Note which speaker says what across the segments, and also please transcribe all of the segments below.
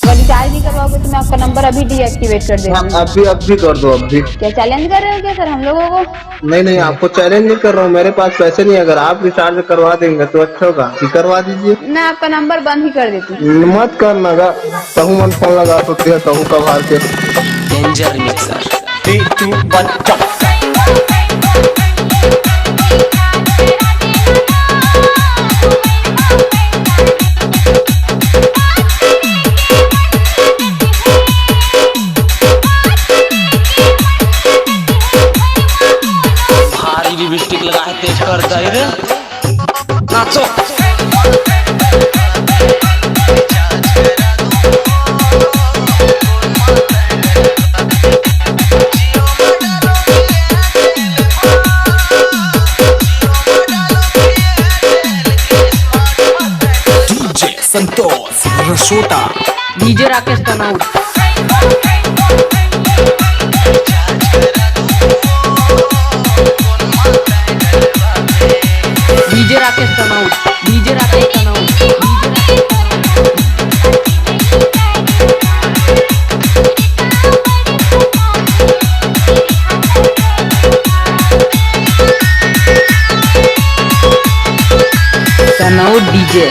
Speaker 1: अगर रिचार्ज नहीं करवाओगे तो मैं आपका नंबर अभी डीएक्टिवेट कर देती हूँ।
Speaker 2: अभी कर दो अभी।
Speaker 1: क्या चैलेंज कर रहे हो क्या सर हम लोगों को?
Speaker 2: नहीं आपको चैलेंज नहीं कर रहा हूँ, मेरे पास पैसे नहीं। अगर आप रिचार्ज करवा देंगे तो अच्छा होगा कि करवा दीजिए।
Speaker 1: मैं आपका नंबर बंद ही कर देती हूँ।
Speaker 2: मत करना गा, कहूँ मन फोन लगा सकते हैं, कहूँ कब हार के।
Speaker 3: Danger mixer 3 2 1 jump. भारी लिपस्टिक लगा है, तेज कर दे रे नाचो। Santosh Rasota
Speaker 4: DJ Rakesh Tanaur DJ Rakesh Tanaur DJ Rakesh Tanaur Tanaur DJ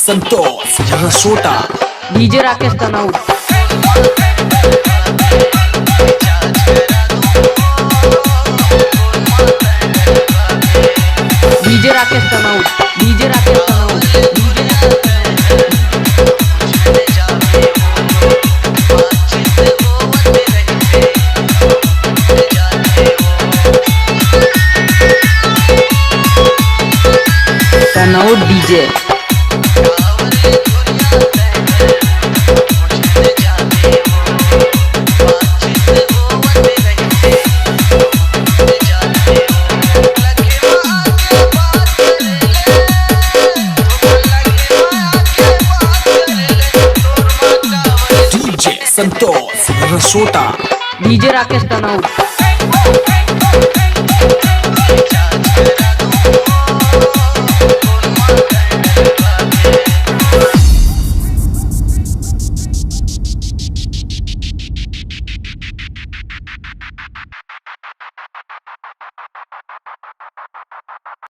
Speaker 3: Santosh Rasota
Speaker 4: DJ Rakesh Tanaur DJ Rakesh Tanaur DJ Rakesh Tanaur Tanaur DJ
Speaker 3: Santosh Rasota
Speaker 4: DJ Rakesh तनौर